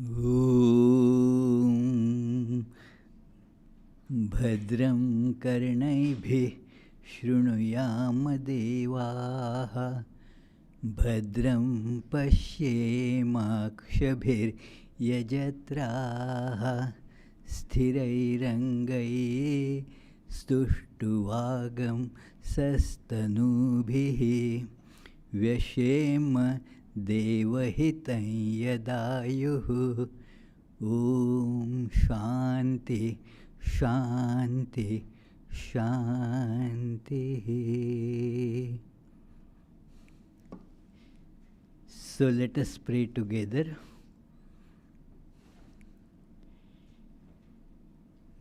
ॐ भद्रं कर्णैभिः शृणुयाम देवाः भद्रं पश्येमाक्षभिर्यजत्राः स्थिरैरङ्गैः स्तुष्टुवागं सस्तनूभिः व्यशेम देवहितं यदायुः ॐ शान्ति शान्ति शान्तिः. So let us pray together.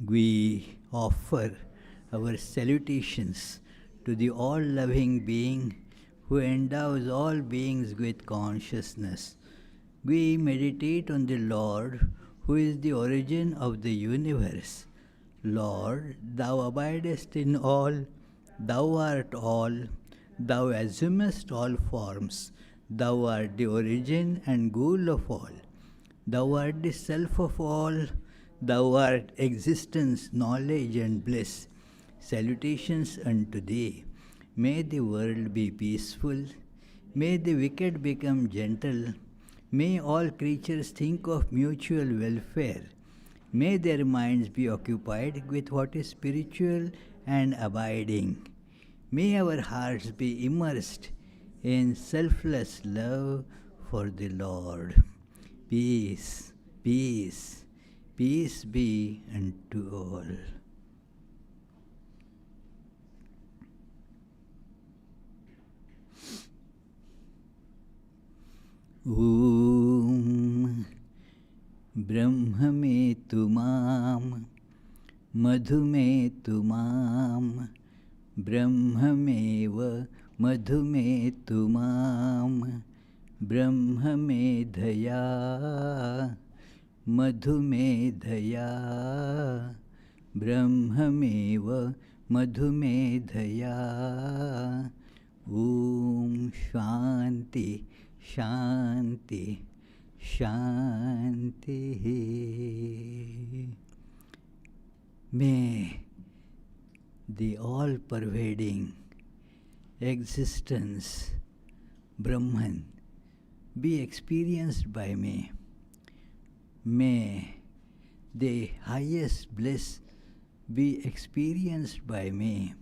We offer our salutations to the all-loving being who endows all beings with consciousness. We meditate on the Lord, who is the origin of the universe. Lord, thou abidest in all, thou art all, thou assumest all forms, thou art the origin and goal of all. Thou art the self of all, thou art existence, knowledge and bliss. Salutations unto thee. May the world be peaceful, may the wicked become gentle, may all creatures think of mutual welfare, may their minds be occupied with what is spiritual and abiding. May our hearts be immersed in selfless love for the Lord. Peace, peace, peace be unto all. ॐ ब्रह्ममेतु मां मधुमेतु मां ब्रह्ममेव मधुमेतु मां ब्रह्ममेधया मधुमेधया ब्रह्ममेव मधुमेधया. ॐ शान्ति शान्ति शान्तिः. May the all-pervading existence, Brahman, be experienced by me. May the highest bliss be experienced by me.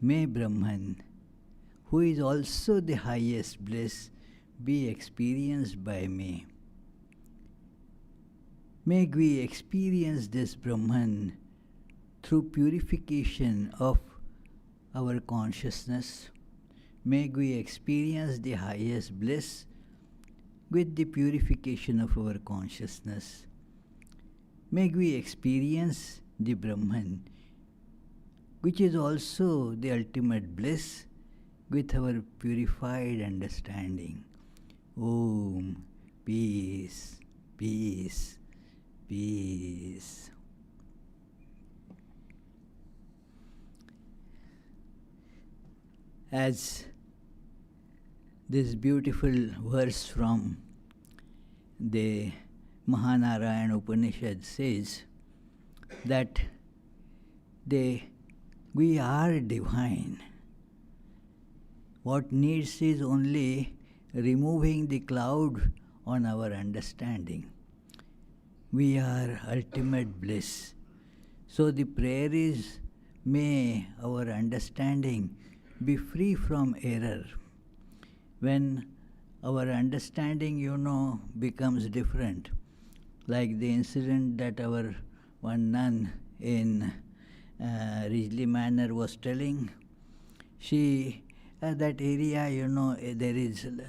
May Brahman, who is also the highest bliss, be experienced by me. May we experience this Brahman through purification of our consciousness. May we experience the highest bliss with the purification of our consciousness. May we experience the Brahman, which is also the ultimate bliss, with our purified understanding. Om, peace, peace, peace. As this beautiful verse from the Mahanarayana Upanishad says, that we are divine. What needs is only removing the cloud on our understanding. We are ultimate bliss. So the prayer is, may our understanding be free from error. When our understanding, becomes different, like the incident that our one nun in Ridgely Manor was telling, she that area,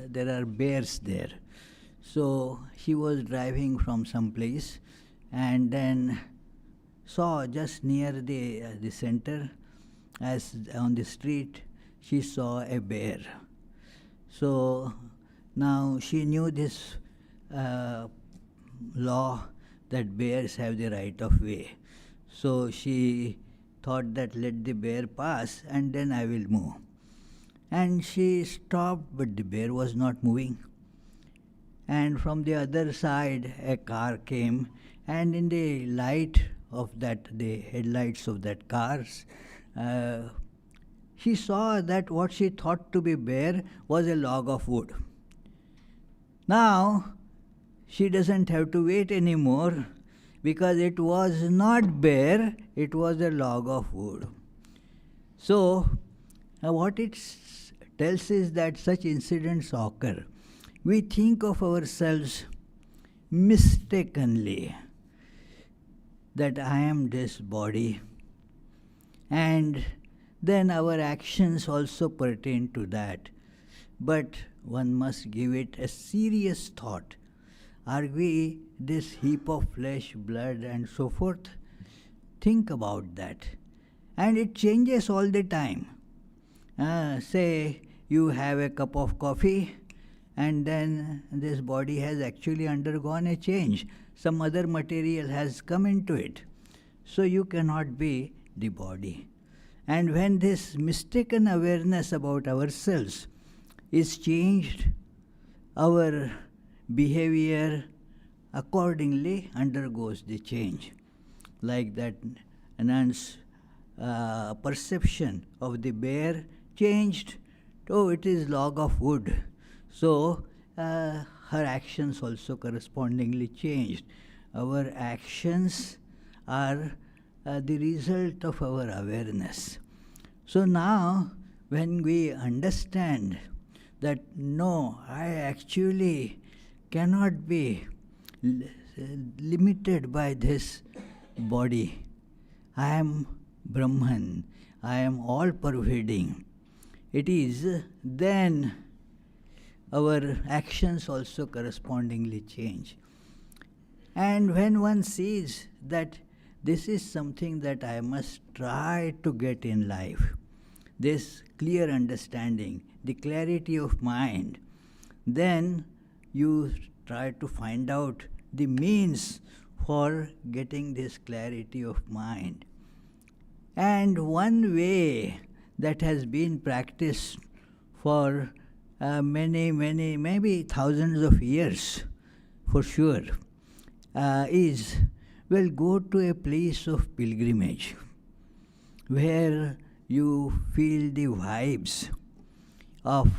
there are bears there. So she was driving from some place and then saw just near the center, as on the street, she saw a bear. So now she knew this law that bears have the right of way. So she thought that let the bear pass and then I will move. And she stopped, but the bear was not moving. and from the other side a car came, and in the light of that, the headlights of that cars, she saw that what she thought to be bear was a log of wood. Now, she doesn't have to wait anymore because it was not bear, it was a log of wood. So, what it tells is that such incidents occur. We think of ourselves mistakenly that I am this body, and then our actions also pertain to that. But one must give it a serious thought. Are we this heap of flesh, blood, and so forth? Think about that. And it changes all the time. Say you have a cup of coffee, and then this body has actually undergone a change. Some other material has come into it. So you cannot be the body. And when this mistaken awareness about ourselves is changed, our behavior accordingly undergoes the change. Like that nun's perception of the bear changed. Oh, it is log of wood. So her actions also correspondingly changed. Our actions are the result of our awareness. So now, when we understand that no, I actually cannot be limited by this body. I am Brahman. I am all-pervading. It is then our actions also correspondingly change. And when one sees that this is something that I must try to get in life, this clear understanding, the clarity of mind, then you try to find out the means for getting this clarity of mind. And one way that has been practiced for many, maybe thousands of years, for sure, is, well, go to a place of pilgrimage where you feel the vibes of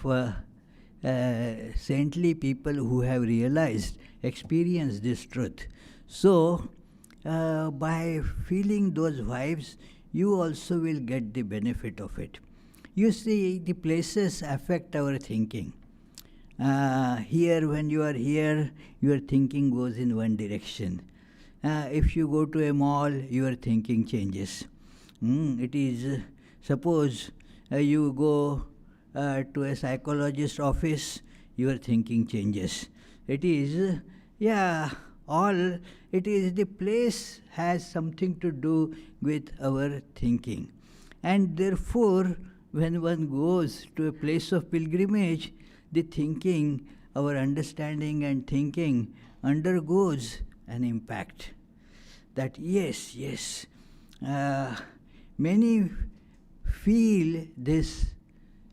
saintly people who have realized, experienced this truth. So, by feeling those vibes, you also will get the benefit of it. You see, the places affect our thinking. Here, when you are here, your thinking goes in one direction. If you go to a mall, your thinking changes. It is, suppose you go to a psychologist's office, your thinking changes. It is, it is the place has something to do with our thinking. And therefore, when one goes to a place of pilgrimage, the thinking, our understanding and thinking undergoes an impact. That yes, many feel this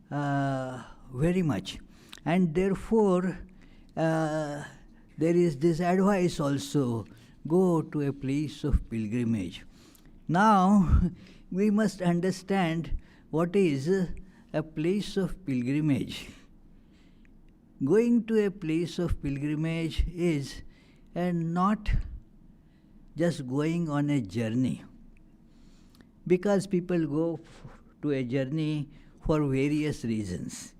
very much. And therefore, there is this advice also, go to a place of pilgrimage. Now, we must understand what is a place of pilgrimage. Going to a place of pilgrimage is not just going on a journey. Because people go to a journey for various reasons.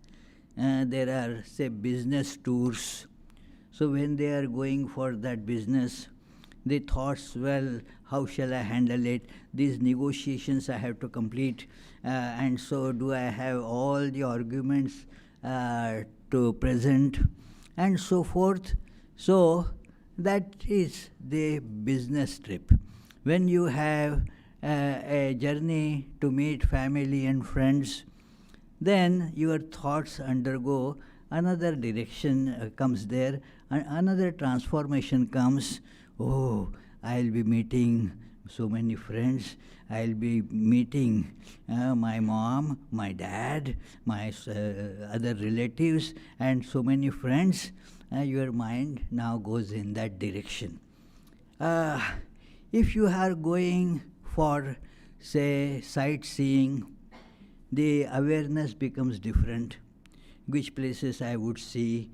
There are, say, business tours. So when they are going for that business, the thoughts, well, how shall I handle it? These negotiations I have to complete. And so do I have all the arguments to present, and so forth. So that is the business trip. When you have a journey to meet family and friends, then your thoughts undergo another direction comes there, and another transformation comes. Oh, I'll be meeting so many friends. I'll be meeting my mom, my dad, my other relatives, and so many friends. your mind now goes in that direction. Uh, if you are going for, say, sightseeing, the awareness becomes different. Which places I would see,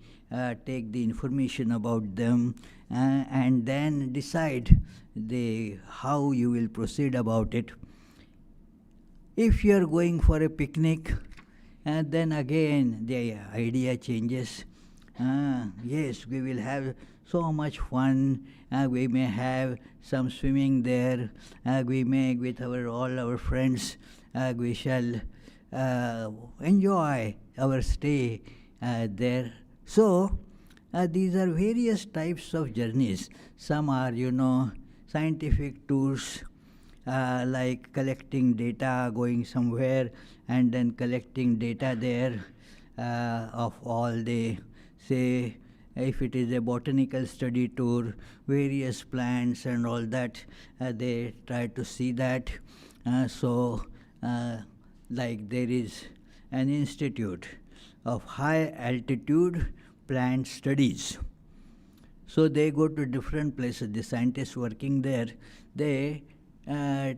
take the information about them, and then decide how you will proceed about it. If you are going for a picnic, then again the idea changes. Yes, we will have so much fun. We may have some swimming there. We may, with all our friends, we shall enjoy our stay there. So, these are various types of journeys. Some are, scientific tours, like collecting data, going somewhere and then collecting data there of all the, say, if it is a botanical study tour, various plants and all that, they try to see that. Like there is an institute of high altitude plant studies. So they go to different places. The scientists working there, they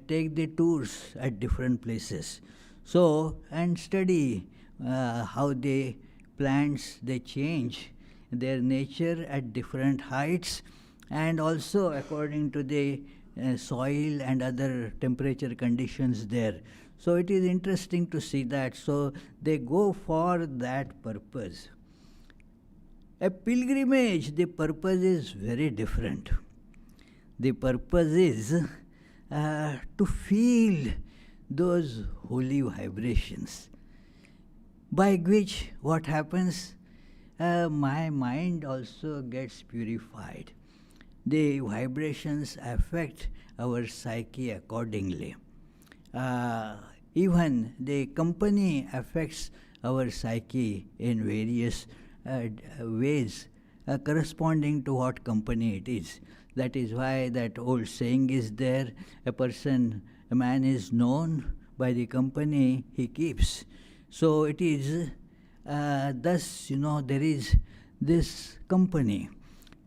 take the tours at different places. So, and study how the plants, they change their nature at different heights, and also according to the soil and other temperature conditions there. So it is interesting to see that. So they go for that purpose. A pilgrimage, the purpose is very different. The purpose is to feel those holy vibrations, by which what happens, my mind also gets purified. The vibrations affect our psyche accordingly. Even the company affects our psyche in various ways, corresponding to what company it is. That is why that old saying is there, a man is known by the company he keeps. So it is, thus, there is this company.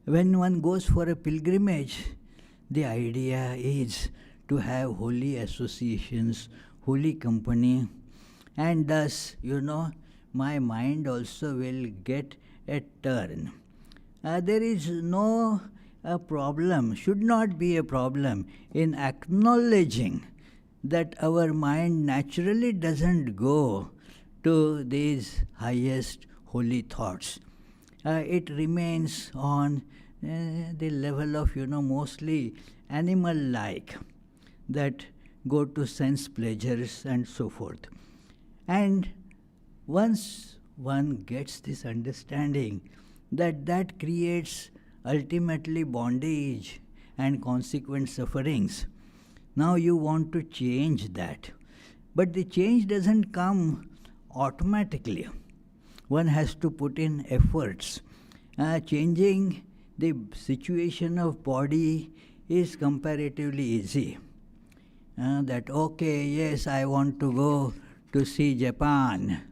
When one goes for a pilgrimage, the idea is to have holy associations, holy company, and thus, my mind also will get a turn. There is no problem, should not be a problem in acknowledging that our mind naturally doesn't go to these highest holy thoughts. It remains on the level of, mostly animal-like, that go to sense pleasures and so forth. And once one gets this understanding that creates ultimately bondage and consequent sufferings, now you want to change that. But the change doesn't come automatically. One has to put in efforts. Changing the situation of body is comparatively easy. That, okay, yes, I want to go to see Japan.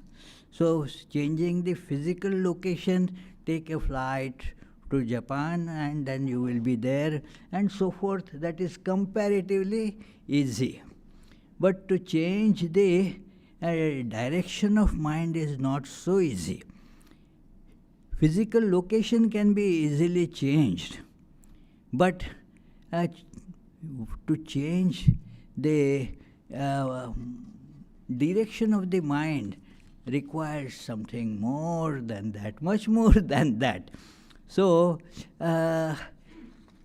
So changing the physical location, take a flight to Japan and then you will be there and so forth. That is comparatively easy. But to change the direction of mind is not so easy. Physical location can be easily changed, but to change the direction of the mind requires something more than that, much more than that. So,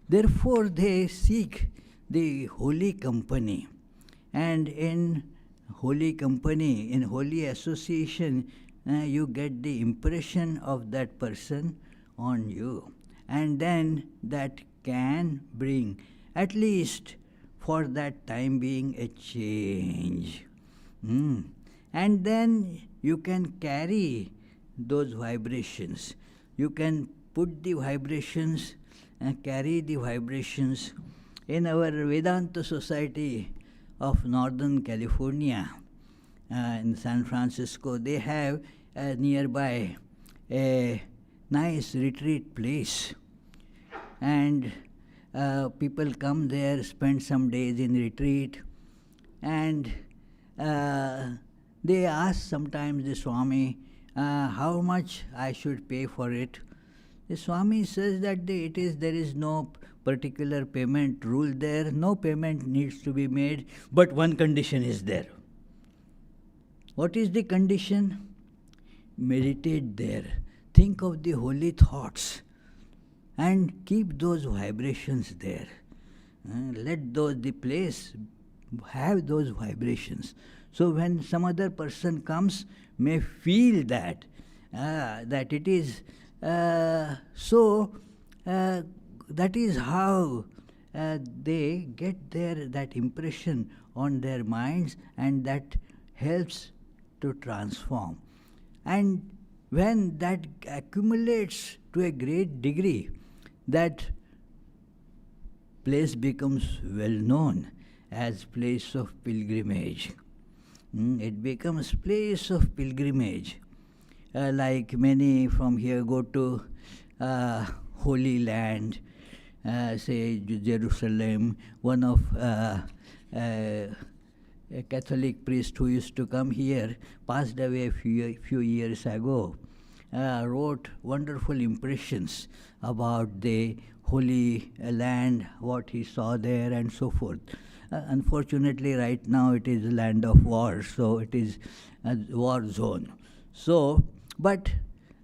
therefore they seek the holy company. And in holy company, in holy association, you get the impression of that person on you. And then that can bring, at least for that time being, a change. And then you can carry those vibrations. You can put the vibrations and carry the vibrations. In our Vedanta Society of Northern California, in San Francisco, they have nearby a nice retreat place. And people come there, spend some days in retreat, and they ask sometimes the Swami, how much I should pay for it. The Swami says that there is no particular payment rule there, no payment needs to be made, but one condition is there. What is the condition? Meditate there, think of the holy thoughts, and keep those vibrations there. Let the place have those vibrations. So when some other person comes, may feel that it is that is how they get that impression on their minds, and that helps to transform. And when that accumulates to a great degree, that place becomes well known as place of pilgrimage. It becomes place of pilgrimage. Like many from here go to Holy Land, say Jerusalem. One of a Catholic priest who used to come here passed away a few years ago. Wrote wonderful impressions about the Holy Land, what he saw there, and so forth. Unfortunately, right now it is a land of war, so it is a war zone. So, but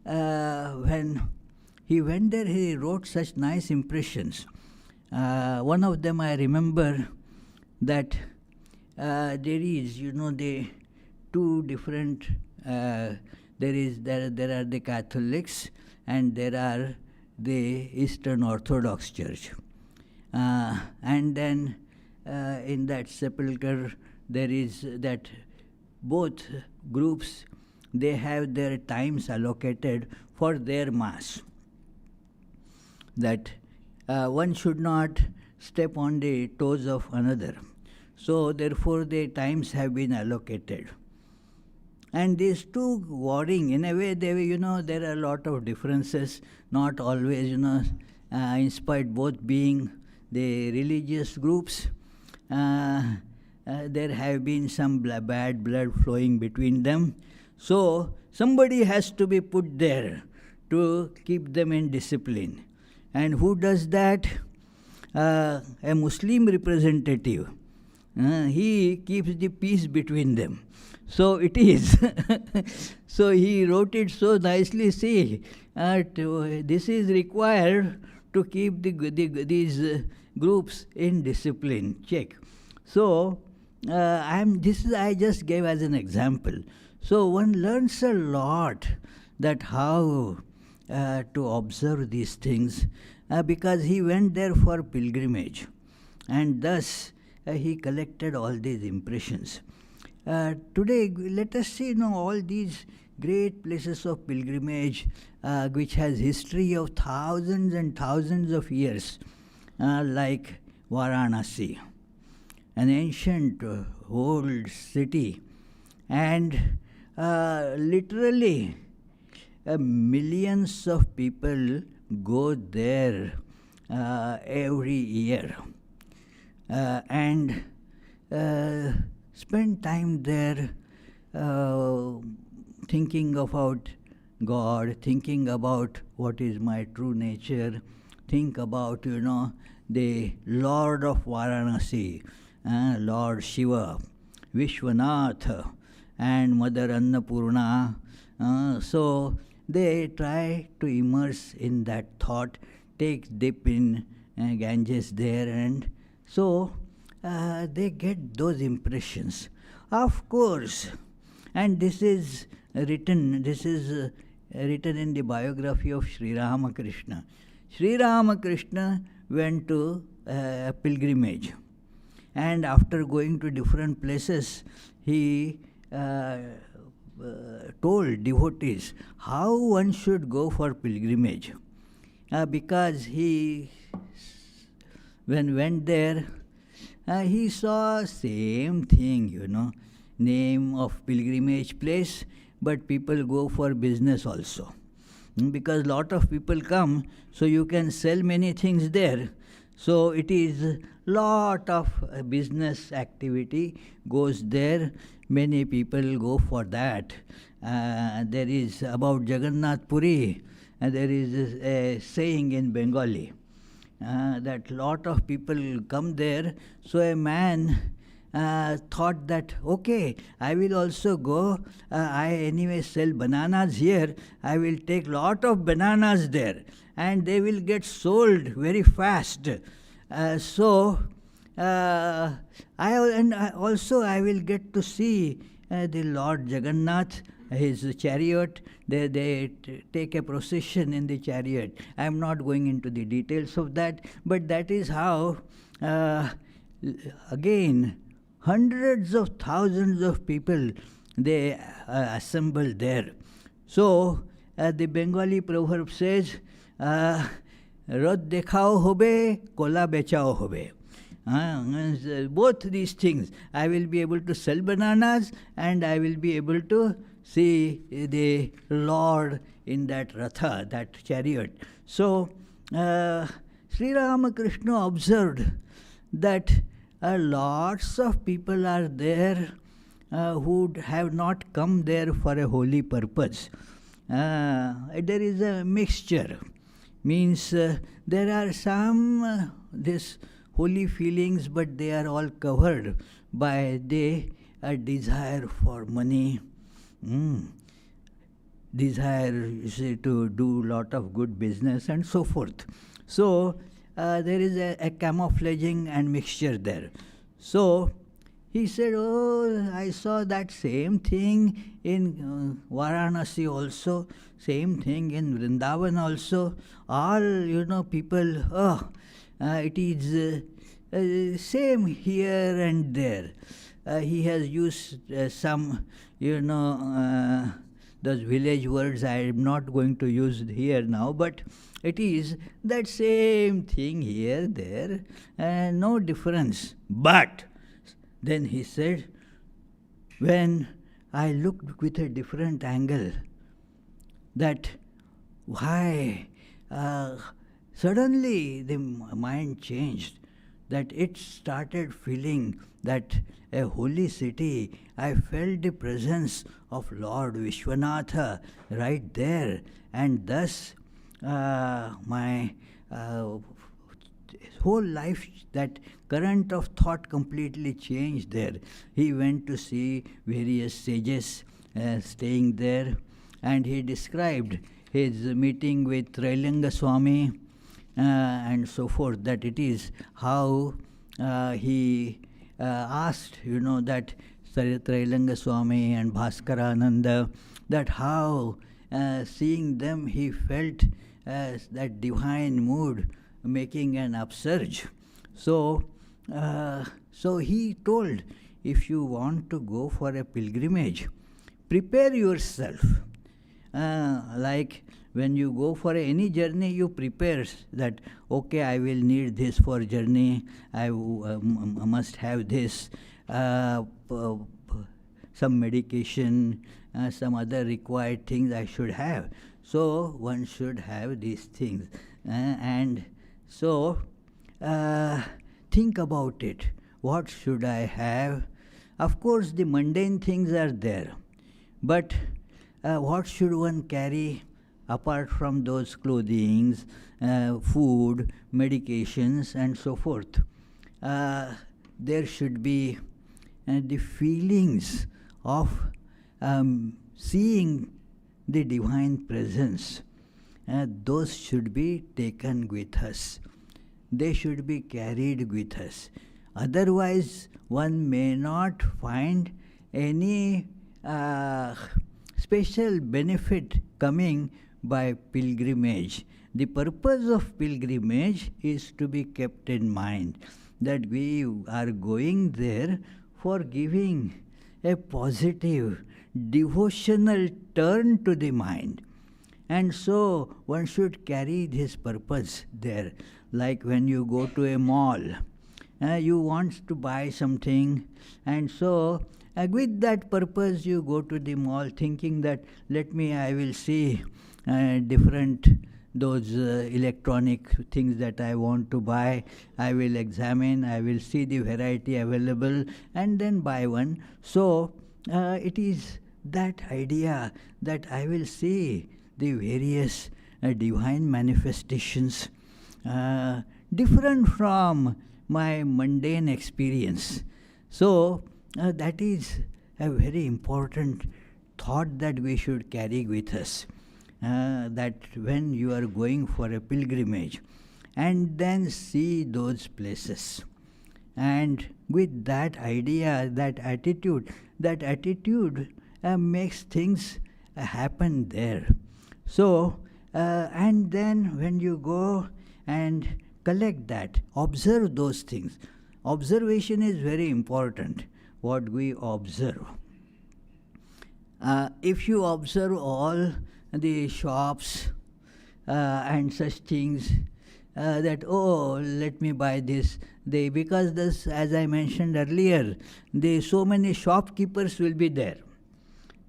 when he went there, he wrote such nice impressions. One of them I remember that there is, the two different. There are the Catholics and there are the Eastern Orthodox Church, and then in that sepulchre there is that both groups, they have their times allocated for their mass. That one should not step on the toes of another. So therefore the times have been allocated. And these two warring, in a way, there are a lot of differences, not always, in spite both being the religious groups, there have been some bad blood flowing between them. So somebody has to be put there to keep them in discipline. And who does that? A Muslim representative. He keeps the peace between them. So it is. So he wrote it so nicely. See, this is required to keep these groups in discipline. Check. So I just gave as an example. So one learns a lot that how to observe these things, because he went there for pilgrimage, and thus he collected all these impressions. Today, let us see all these great places of pilgrimage, which has history of thousands and thousands of years, like Varanasi, an ancient old city, and literally millions of people go there every year, and spend time there thinking about God, thinking about what is my true nature, think about, the Lord of Varanasi, Lord Shiva, Vishwanath, and Mother Annapurna. So they try to immerse in that thought, take dip in Ganges there, and so they get those impressions. Of course, and this is written in the biography of Sri Ramakrishna. Sri Ramakrishna went to a pilgrimage, and after going to different places, he told devotees how one should go for pilgrimage, because he, when went there, he saw same thing, name of pilgrimage place, but people go for business also. because lot of people come, so you can sell many things there. So it is lot of business activity goes there. Many people go for that. There is about Jagannath Puri, there is a saying in Bengali that lot of people come there. So a man thought that, okay, I will also go. I anyway sell bananas here. I will take lot of bananas there, and they will get sold very fast. So also I will get to see the Lord Jagannath, his chariot. They take a procession in the chariot. I am not going into the details of that, but that is how again hundreds of thousands of people they assemble there. So the Bengali proverb says, Rod dekhao hobe, kola bechao hobe. Both these things, I will be able to sell bananas and I will be able to see the Lord in that ratha, that chariot. So Sri Ramakrishna observed that lots of people are there who have not come there for a holy purpose. There is a mixture. Means there are some this holy feelings, but they are all covered by the desire for money, desire to do lot of good business and so forth. So there is a camouflaging and mixture there. So he said, oh, I saw that same thing in Varanasi also, same thing in Vrindavan also. All, people, it is same here and there. He has used some, those village words I am not going to use here now, but it is that same thing here, there, no difference. But then he said, when I looked with a different angle, that why suddenly the mind changed, that it started feeling that a holy city, I felt the presence of Lord Vishwanatha right there, and thus my whole life, that current of thought completely changed there. He went to see various sages staying there, and he described his meeting with Trailanga Swami and so forth, that it is how he asked, that Trailanga Swami and Bhaskarananda, that how seeing them he felt that divine mood making an upsurge. So he told, if you want to go for a pilgrimage, prepare yourself. Like when you go for any journey, you prepare that, okay, I will need this for journey, I must have this, some medication, some other required things I should have. So one should have these things. And so think about it. What should I have? Of course, the mundane things are there. But what should one carry apart from those clothings, food, medications, and so forth? There should be the feelings of seeing the divine presence. Those should be taken with us. They should be carried with us. Otherwise, one may not find any special benefit coming by pilgrimage. The purpose of pilgrimage is to be kept in mind, that we are going there for giving a positive, devotional turn to the mind. And so one should carry this purpose there. Like when you go to a mall, you want to buy something, and so with that purpose you go to the mall thinking that I will see different those electronic things that I want to buy. I will examine, I will see the variety available and then buy one. So it is that idea that I will see the various divine manifestations different from my mundane experience. So that is a very important thought that we should carry with us. That when you are going for a pilgrimage and then see those places, and with that idea, that attitude makes things happen there. So, and then when you go and collect that, observe those things. Observation is very important, what we observe. If you observe all the shops and such things, that let me buy this, because this, as I mentioned earlier, so many shopkeepers will be there.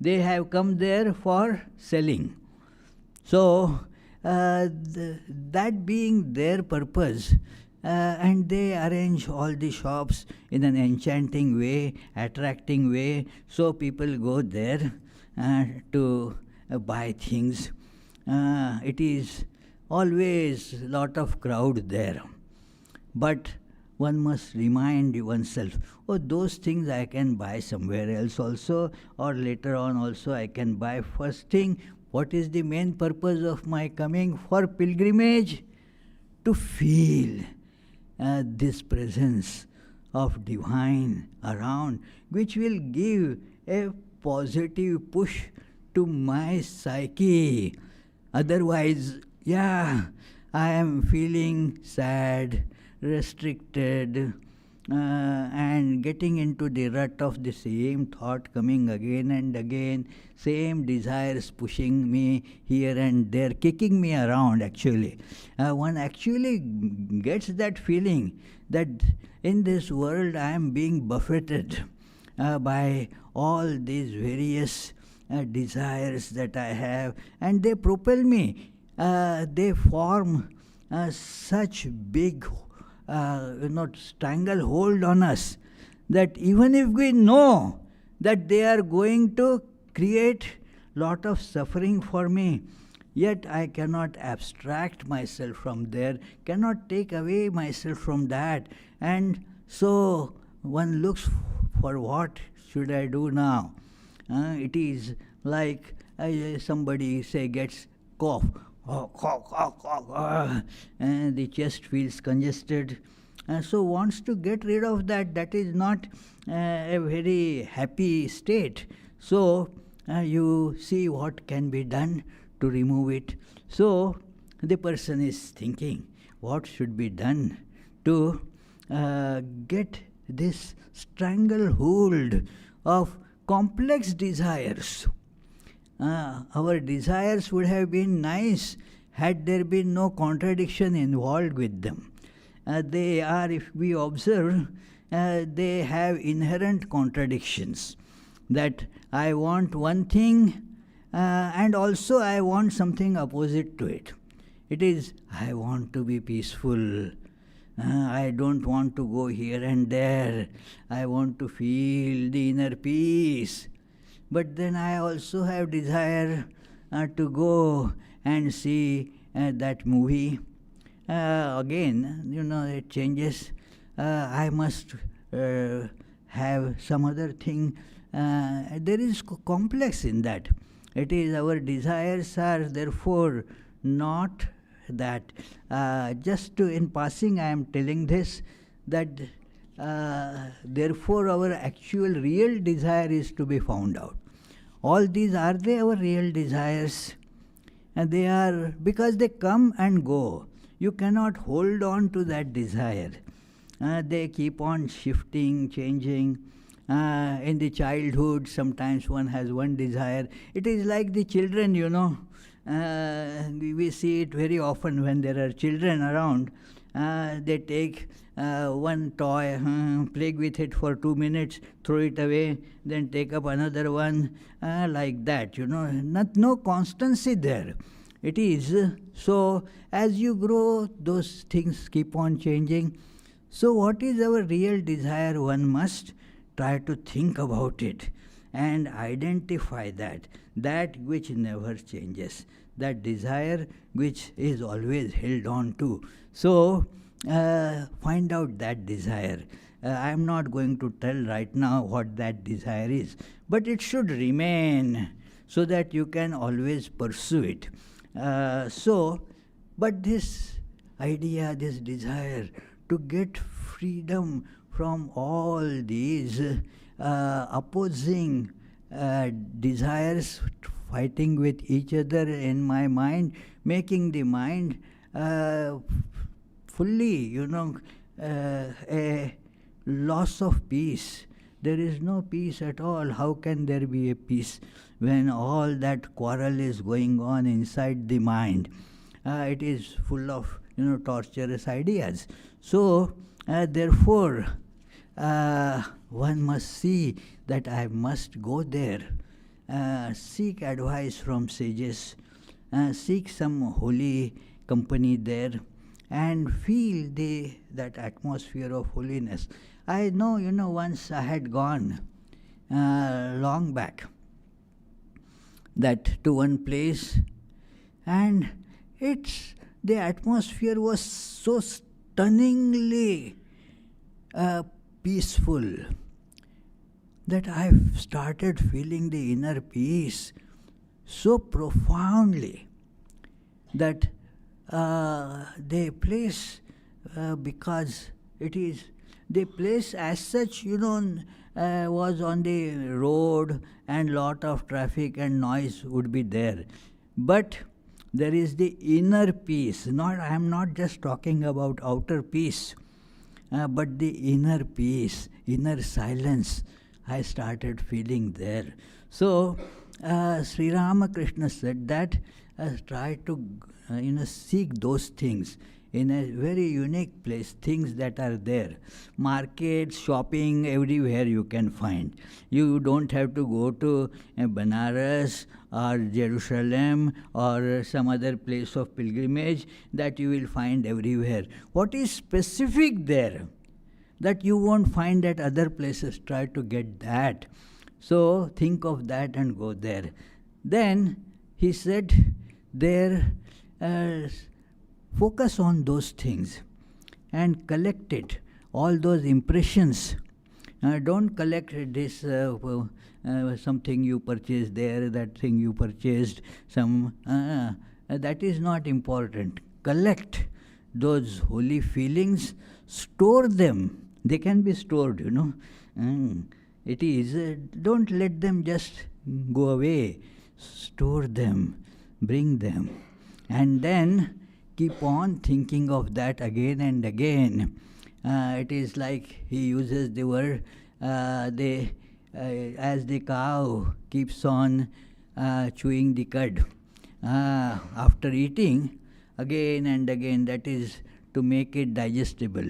They have come there for selling. So that being their purpose, and they arrange all the shops in an enchanting way, attracting way, so people go there to buy things. It is always a lot of crowd there. But one must remind oneself, those things I can buy somewhere else also, or later on also I can buy. First thing, what is the main purpose of my coming for pilgrimage? To feel this presence of divine around, which will give a positive push to my psyche. Otherwise, I am feeling sad, restricted, and getting into the rut of the same thought coming again and again, same desires pushing me here and there, kicking me around actually. One actually gets that feeling that in this world I am being buffeted by all these various desires that I have, and they propel me. They form such big stranglehold on us, that even if we know that they are going to create lot of suffering for me, yet I cannot abstract myself from there, cannot take away myself from that. And so one looks for what should I do now. It is like somebody say gets cough, and the chest feels congested, so wants to get rid of that. That is not a very happy state. So you see what can be done to remove it. So the person is thinking, what should be done to get this stranglehold of complex desires. Our desires would have been nice had there been no contradiction involved with them. They are, if we observe, they have inherent contradictions. That I want one thing and also I want something opposite to it. It is, I want to be peaceful. I don't want to go here and there. I want to feel the inner peace. But then I also have desire to go and see that movie. Again, it changes. I must have some other thing. There is complex in that. It is our desires are therefore not that. Just in passing I am telling this, that therefore our actual real desire is to be found out. All these, are they our real desires? And they are, because they come and go. You cannot hold on to that desire. They keep on shifting, changing. In the childhood, sometimes one has one desire. It is like the children, we see it very often when there are children around. They take one toy, play with it for 2 minutes, throw it away, then take up another one, like that, no constancy there. It is. So, as you grow, those things keep on changing. So, what is our real desire? One must try to think about it and identify that which never changes, that desire which is always held on to. So, find out that desire. I am not going to tell right now what that desire is, but it should remain so that you can always pursue it. But this idea, this desire to get freedom from all these opposing desires fighting with each other in my mind, making the mind fully, a loss of peace. There is no peace at all. How can there be a peace when all that quarrel is going on inside the mind? It is full of torturous ideas. So therefore, one must see that I must go there, seek advice from sages, seek some holy company there, and feel that atmosphere of holiness. I know, once I had gone long back to one place, and the atmosphere was so stunningly peaceful that I started feeling the inner peace so profoundly that the place, because the place as such, was on the road and lot of traffic and noise would be there. But there is the inner peace. I am not just talking about outer peace, but the inner peace, inner silence, I started feeling there. So, Sri Ramakrishna said that try to seek those things in a very unique place, things that are there. Markets, shopping, everywhere you can find. You don't have to go to Banaras or Jerusalem or some other place of pilgrimage that you will find everywhere. What is specific there that you won't find at other places? Try to get that. So think of that and go there. Then he said there, focus on those things and collect it, all those impressions. Don't collect this something you purchased there, that thing you purchased, that is not important. Collect those holy feelings, store them. They can be stored, It is, don't let them just go away. Store them, bring them, and then keep on thinking of that again and again. It is like he uses the word, as the cow keeps on chewing the cud after eating again and again, that is to make it digestible.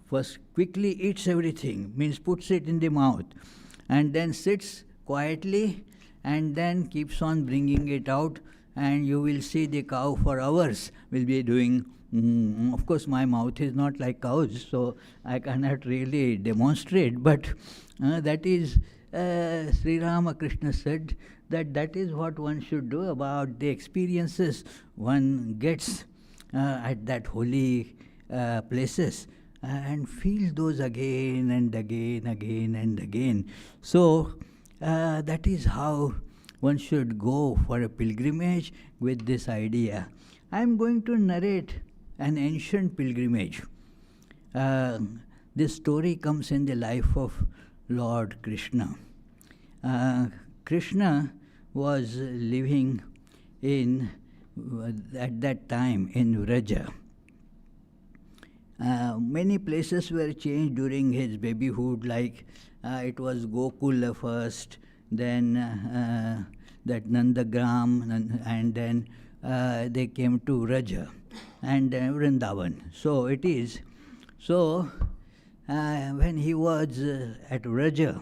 First quickly eats everything, means puts it in the mouth, and then sits quietly and then keeps on bringing it out, and you will see the cow for hours will be doing. Of course, my mouth is not like cows, so I cannot really demonstrate, but that is, Sri Ramakrishna said that is what one should do about the experiences one gets at that holy places, and feel those again and again, again and again. So that is how one should go for a pilgrimage with this idea. I am going to narrate an ancient pilgrimage. This story comes in the life of Lord Krishna. Krishna was living at that time in Vraja. Many places were changed during his babyhood, like it was Gokula first, then that Nandagram, and then they came to Vraja and Vrindavan. So it is. So when he was at Vraja,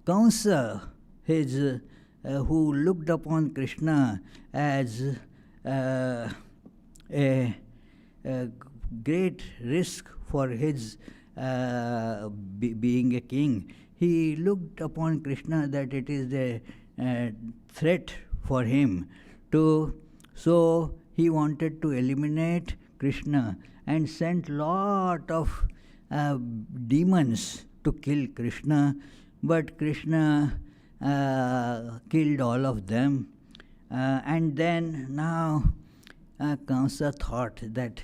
Kamsa, who looked upon Krishna as a great risk for his being a king. He looked upon Krishna that it is a threat for him so he wanted to eliminate Krishna and sent lot of demons to kill Krishna, but Krishna killed all of them. And then now Kamsa thought that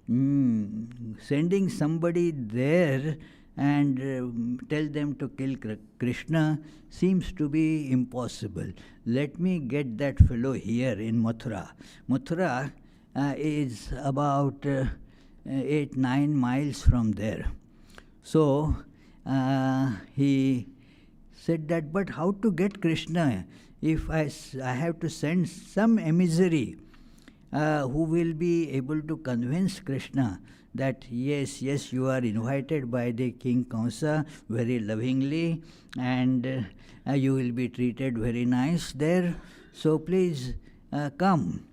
sending somebody there and tell them to kill Krishna seems to be impossible. Let me get that fellow here in Mathura. Mathura is about 8-9 miles from there. So he said that, but how to get Krishna if I have to send some emissary who will be able to convince Krishna that yes, you are invited by the King Kamsa very lovingly, and you will be treated very nice there, so please come.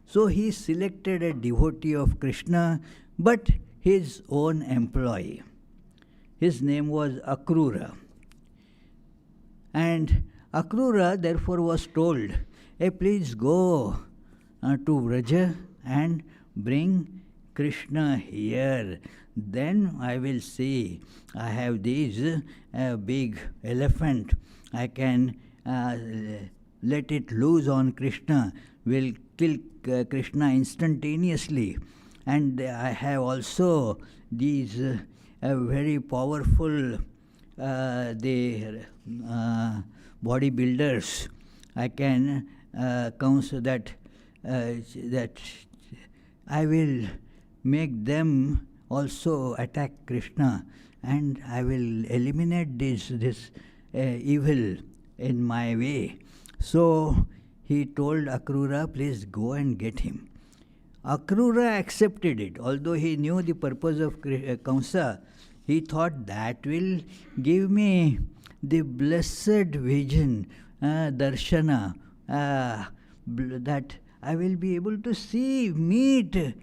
So he selected a devotee of Krishna, but his own employee. His name was Akrura. And Akrura therefore was told, hey, please go to Vraja and bring Krishna here. Then I will see. I have these big elephant. I can let it loose on Krishna. Will kill Krishna instantaneously. And I have also these very powerful bodybuilders. I can counsel that I will make them also attack Krishna, and I will eliminate this evil in my way. So he told Akrura, please go and get him. Akrura accepted it, although he knew the purpose of Kamsa. He thought that will give me the blessed vision, darshana, that I will be able to meet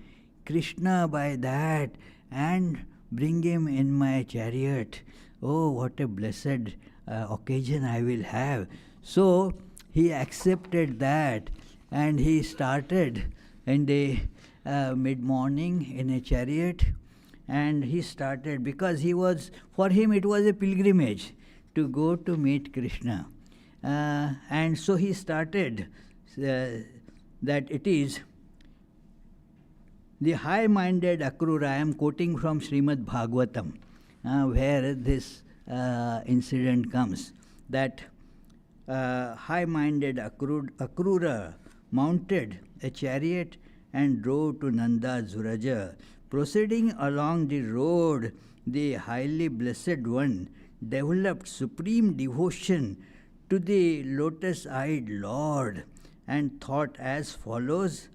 Krishna by that and bring him in my chariot. Oh, what a blessed occasion I will have. So he accepted that, and he started in the mid-morning in a chariot, and he started, because for him it was a pilgrimage to go to meet Krishna. And so he started that it is the high-minded Akrura. I am quoting from Srimad Bhagavatam, where this incident comes, that high-minded Akrura mounted a chariot and drove to Nanda's Vraja. Proceeding along the road, the highly blessed one developed supreme devotion to the lotus-eyed Lord and thought as follows,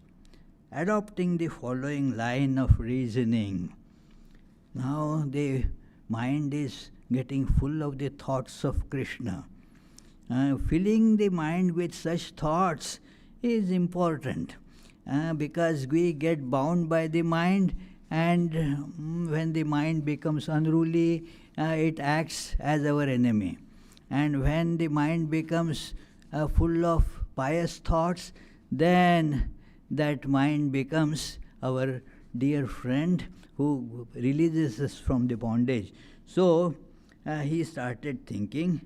adopting the following line of reasoning. Now the mind is getting full of the thoughts of Krishna. Filling the mind with such thoughts is important, because we get bound by the mind, and when the mind becomes unruly, it acts as our enemy. And when the mind becomes full of pious thoughts, then that mind becomes our dear friend who releases us from the bondage. So he started thinking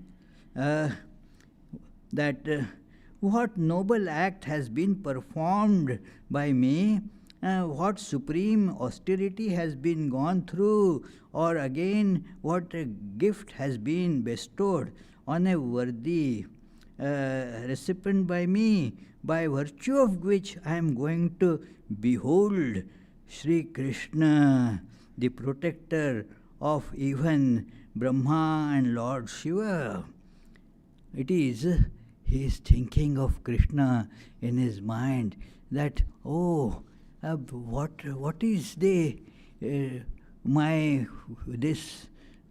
that what noble act has been performed by me, what supreme austerity has been gone through, or again what a gift has been bestowed on a worthy recipient by me, by virtue of which I am going to behold Sri Krishna, the protector of even Brahma and Lord Shiva. It is, he is thinking of Krishna in his mind, that, oh, what is this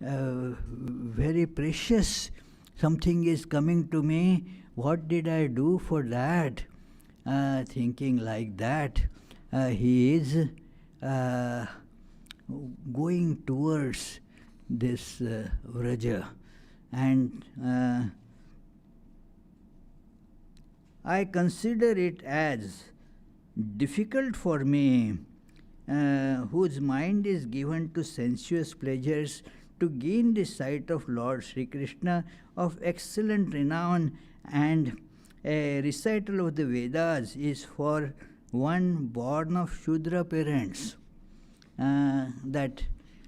very precious something is coming to me, what did I do for that? Thinking like that, he is going towards this Vraja. And I consider it as difficult for me, whose mind is given to sensuous pleasures, to gain the sight of Lord Sri Krishna of excellent renown, and a recital of the Vedas is for one born of Shudra parents. That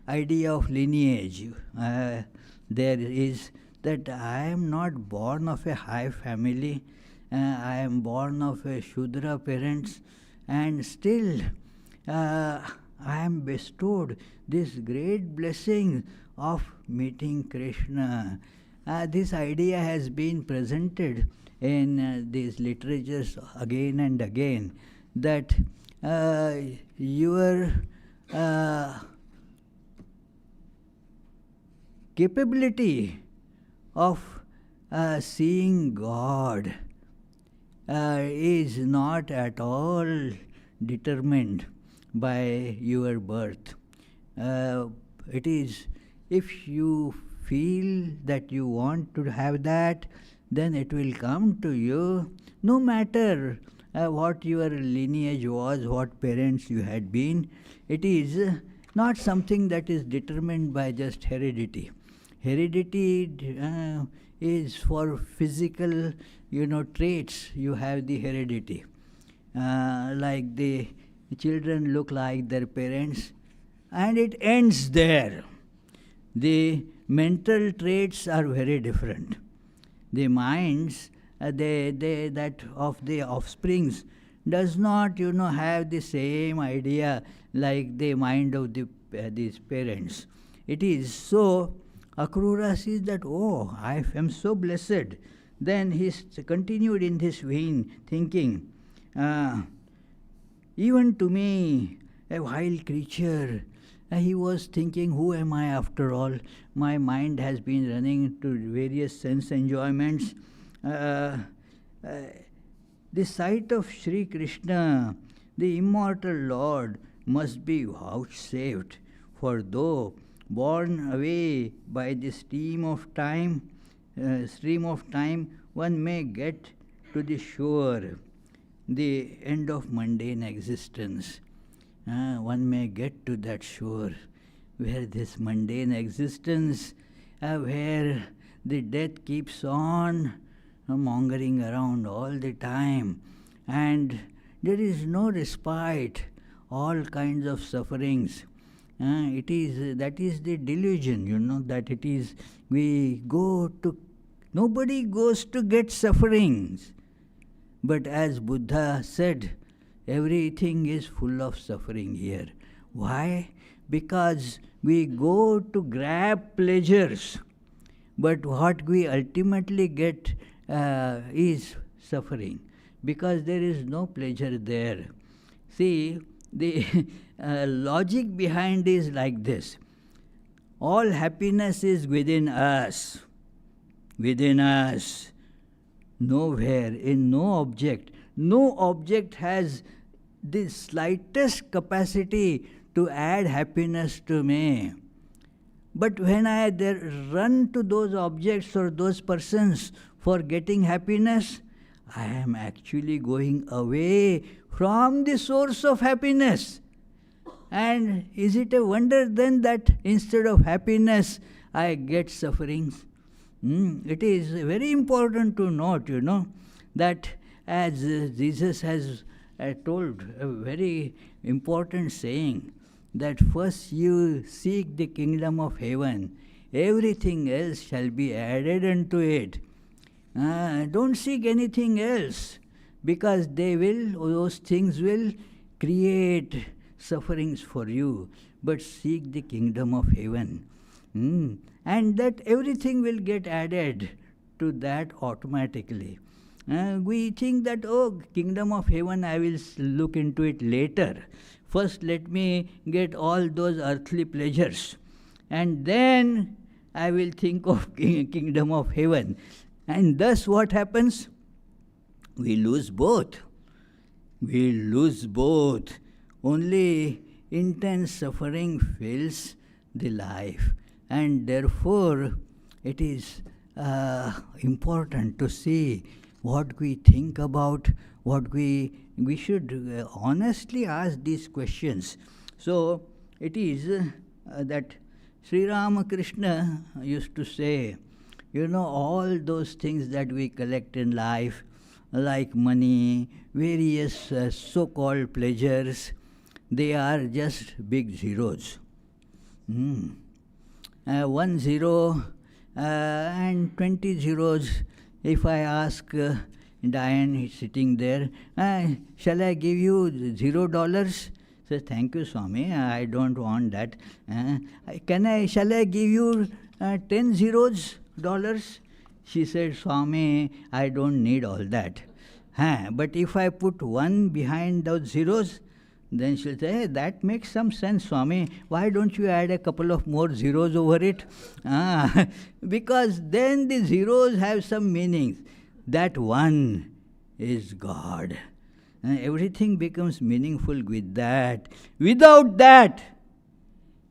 idea of lineage, there is that I am not born of a high family, I am born of a Shudra parents, and still I am bestowed this great blessing of meeting Krishna. This idea has been presented in these literatures again and again, that your capability of seeing God is not at all determined by your birth. It is, if you feel that you want to have that, then it will come to you, no matter what your lineage was, what parents you had been. It is not something that is determined by just heredity. Heredity is for physical, traits. You have the heredity. Like the children look like their parents, and it ends there. The mental traits are very different. The minds, that of the offsprings does not, have the same idea like the mind of these parents. It is so. Akrura sees that, oh, I am so blessed. Then he continued in this vein, thinking, even to me, a wild creature, he was thinking, who am I after all? My mind has been running to various sense enjoyments. The sight of Sri Krishna, the immortal Lord, must be vouchsafed, for though borne away by the stream of time, one may get to the shore, the end of mundane existence. One may get to that shore where this mundane existence, where the death keeps on mongering around all the time, and there is no respite, all kinds of sufferings. That is the delusion, that it is, nobody goes to get sufferings. But as Buddha said, everything is full of suffering here. Why? Because we go to grab pleasures, but what we ultimately get is suffering, because there is no pleasure there. See, the logic behind is like this. All happiness is within us. Within us. Nowhere, in no object. No object has the slightest capacity to add happiness to me. But when I run to those objects or those persons for getting happiness, I am actually going away from the source of happiness. And is it a wonder then that instead of happiness, I get sufferings? It is very important to note, that as Jesus has told a very important saying, that first you seek the kingdom of heaven, everything else shall be added unto it. Don't seek anything else, because those things will create sufferings for you. But seek the kingdom of heaven. And that everything will get added to that automatically. We think that, kingdom of heaven, I will look into it later. First let me get all those earthly pleasures. And then I will think of kingdom of heaven. And thus what happens? We lose both. We lose both. Only intense suffering fills the life. And therefore, it is important to see what we think about, what we should honestly ask these questions. So, it is that Sri Ramakrishna used to say, all those things that we collect in life, like money, various so-called pleasures, they are just big zeros. 1 zero and 20 zeros. If I ask Diane sitting there, shall I give you $0? Says, thank you, Swami, I don't want that. Shall I give you 10 zeros, dollars? She said, Swami, I don't need all that. But if I put one behind those zeros, then she'll say, hey, that makes some sense, Swami. Why don't you add a couple of more zeros over it? Because then the zeros have some meanings. That one is God. Everything becomes meaningful with that. Without that,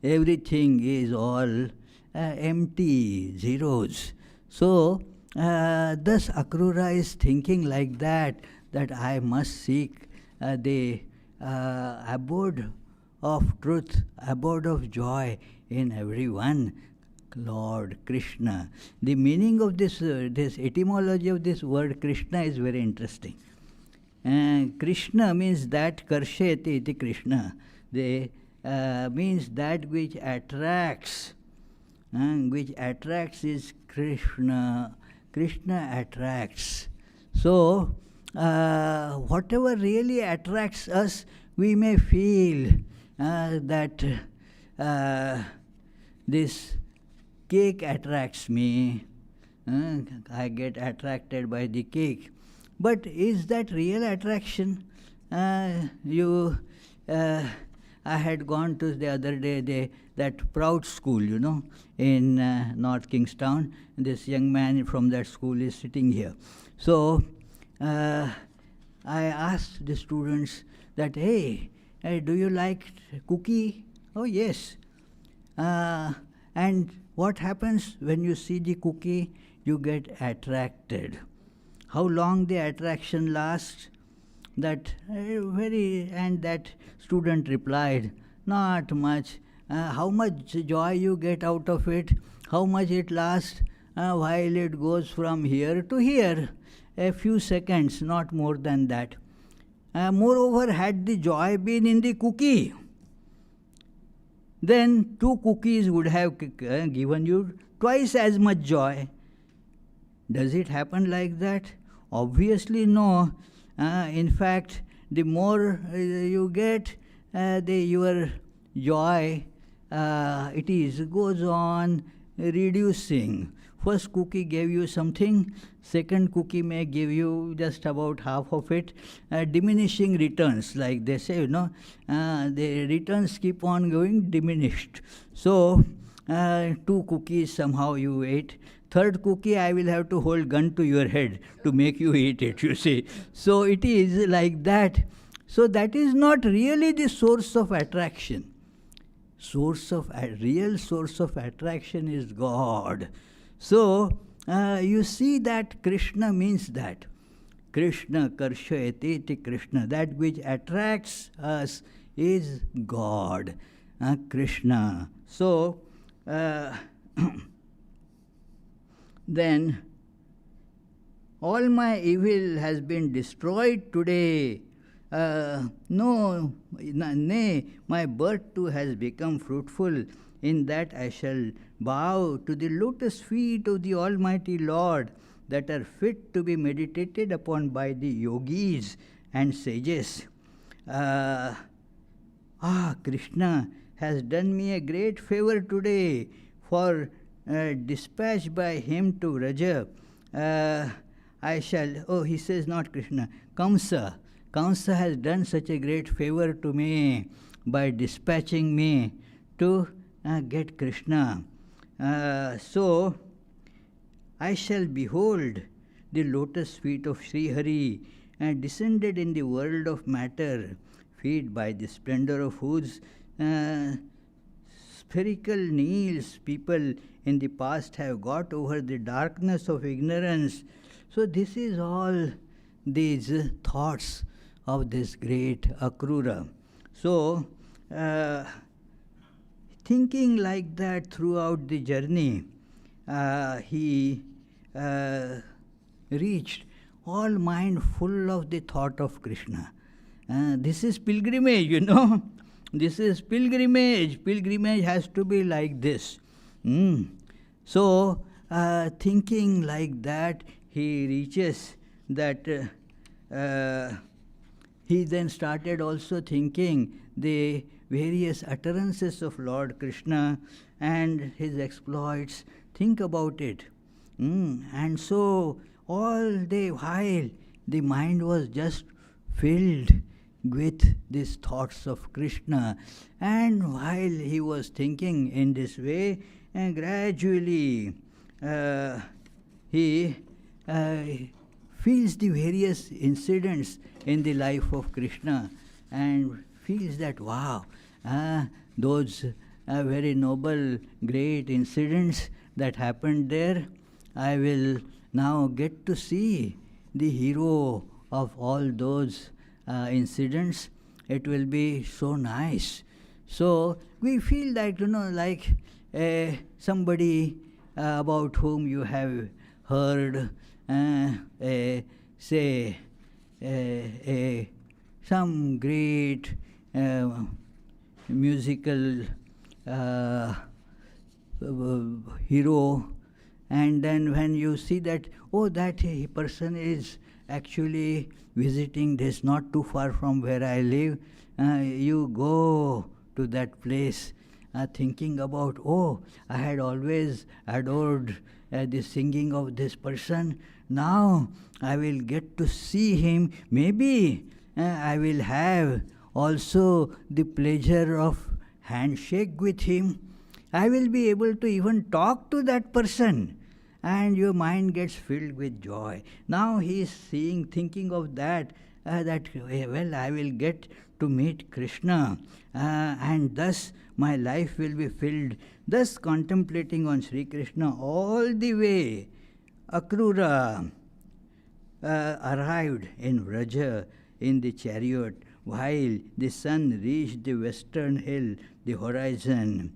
everything is all empty, zeros. So, thus Akrura is thinking like that I must seek the abode of truth, abode of joy in everyone, Lord Krishna. The meaning of this etymology of this word Krishna is very interesting. Krishna means that karsheti iti Krishna. Means that which attracts. Which attracts is Krishna. Krishna attracts. So, whatever really attracts us, we may feel that this cake attracts me. I get attracted by the cake. But is that real attraction? I had gone to the other day that Proud school, in North Kingstown. This young man from that school is sitting here. So I asked the students that, hey, do you like cookie? Oh, yes. And what happens when you see the cookie? You get attracted. How long the attraction lasts? And that student replied, not much. How much joy you get out of it? How much it lasts? While it goes from here to here. A few seconds, not more than that. Moreover, had the joy been in the cookie, then 2 cookies would have given you twice as much joy. Does it happen like that? Obviously no. In fact, the more you get, your joy, goes on reducing. First cookie gave you something, second cookie may give you just about half of it. Diminishing returns, like they say, the returns keep on going diminished. So, 2 cookies somehow you ate. Third cookie, I will have to hold gun to your head to make you eat it, you see. So it is like that. So that is not really the source of attraction. Real source of attraction is God. So you see that Krishna means that. Krishna karshayati iti Krishna. That which attracts us is God. Krishna. So then all my evil has been destroyed today. Nay, my birth too has become fruitful. In that I shall bow to the lotus feet of the Almighty Lord, that are fit to be meditated upon by the yogis and sages. Krishna has done me a great favor today, for dispatched by him to Raja, he says not Krishna, Kamsa. Kamsa has done such a great favor to me by dispatching me to get Krishna. So, I shall behold the lotus feet of Sri Hari, descended in the world of matter, feet by the splendor of whose spherical knees people in the past have got over the darkness of ignorance. So this is all these thoughts of this great Akrura. So, thinking like that throughout the journey, he reached all mind full of the thought of Krishna. This is pilgrimage, you know. This is pilgrimage. Pilgrimage has to be like this. So, thinking like that, he reaches that. He then started also thinking the various utterances of Lord Krishna and his exploits. Think about it. And so, all the while, the mind was just filled with these thoughts of Krishna. And while he was thinking in this way, and gradually he feels the various incidents in the life of Krishna and feels that, wow, those very noble, great incidents that happened there, I will now get to see the hero of all those incidents. It will be so nice. So we feel that, like somebody about whom you have heard, say, some great musical hero, and then when you see that, oh, that person is actually visiting this not too far from where I live, you go to that place thinking about, oh, I had always adored the singing of this person. Now I will get to see him. Maybe I will have also the pleasure of handshake with him. I will be able to even talk to that person. And your mind gets filled with joy. Now he is thinking of that, well, I will get to meet Krishna, and thus my life will be filled. Thus contemplating on Sri Krishna all the way, Akrura arrived in Vraja in the chariot while the sun reached the western hill, the horizon.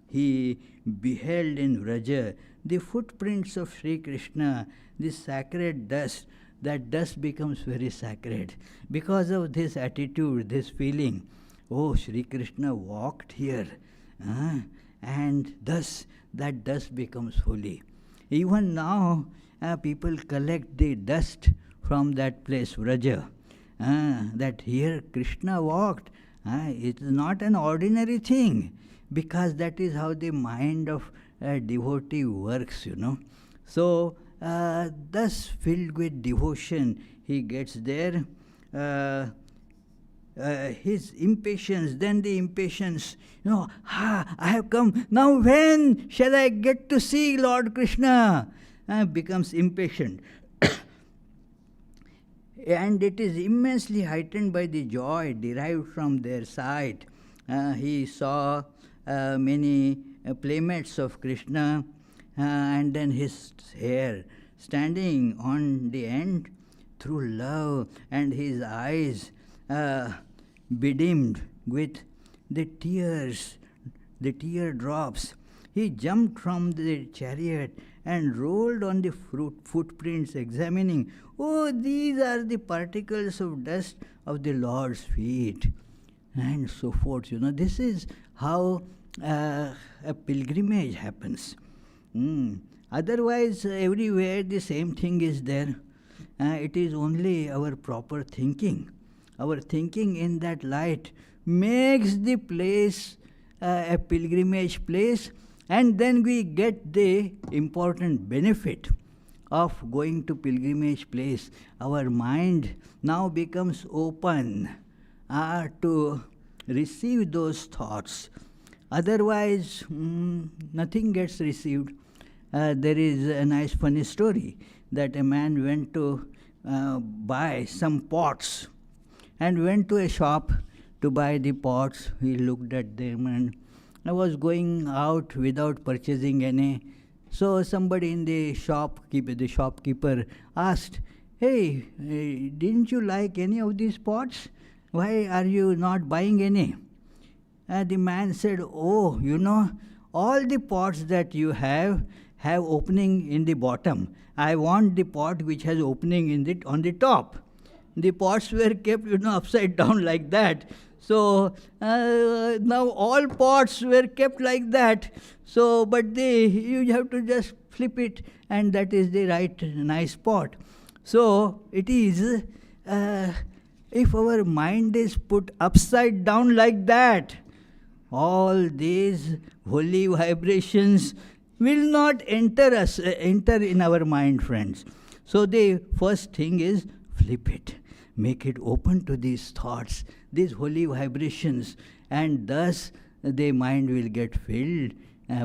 He beheld in Vraja the footprints of Sri Krishna, the sacred dust. That dust becomes very sacred because of this attitude, this feeling. Oh, Sri Krishna walked here, and thus that dust becomes holy. Even now, people collect the dust from that place, Vraja, that here Krishna walked. It is not an ordinary thing, because that is how the mind of a devotee works, So, thus filled with devotion, he gets there. His impatience, then the impatience, I have come, now when shall I get to see Lord Krishna? Becomes impatient. And it is immensely heightened by the joy derived from their sight. He saw many playmates of Krishna, and then his hair standing on the end through love, and his eyes bedimmed with the tears, the teardrops. He jumped from the chariot and rolled on the footprints, examining, oh, these are the particles of dust of the Lord's feet, and so forth. This is how a pilgrimage happens. Otherwise, everywhere the same thing is there. It is only our proper thinking. Our thinking in that light makes the place a pilgrimage place, and then we get the important benefit of going to pilgrimage place. Our mind now becomes open to receive those thoughts. Otherwise, nothing gets received. There is a nice funny story that a man went to buy some pots and went to a shop to buy the pots. He looked at them and I was going out without purchasing any. So somebody in the shopkeeper asked, "Hey, didn't you like any of these pots? Why are you not buying any?" The man said, "Oh, all the pots that you have opening in the bottom. I want the pot which has opening on the top." The pots were kept, upside down like that. So now all pots were kept like that. So, but you have to just flip it, and that is the right nice pot. So it is. If our mind is put upside down like that, all these holy vibrations will not enter in our mind, friends. So the first thing is flip it, make it open to these thoughts, these holy vibrations, and thus the mind will get filled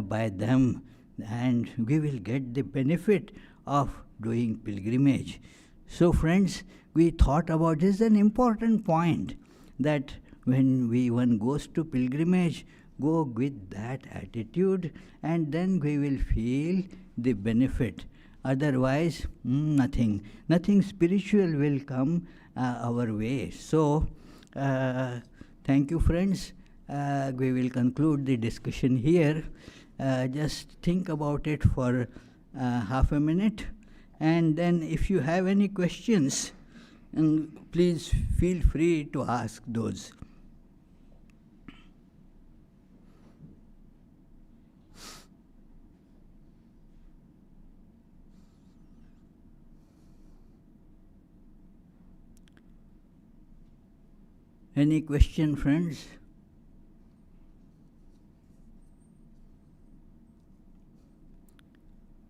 by them, and we will get the benefit of doing pilgrimage. So friends, we thought about this, an important point, that when one goes to pilgrimage, go with that attitude, and then we will feel the benefit. Otherwise, nothing spiritual will come our way. So, thank you, friends. We will conclude the discussion here. Just think about it for half a minute, and then if you have any questions, please feel free to ask those. Any question, friends?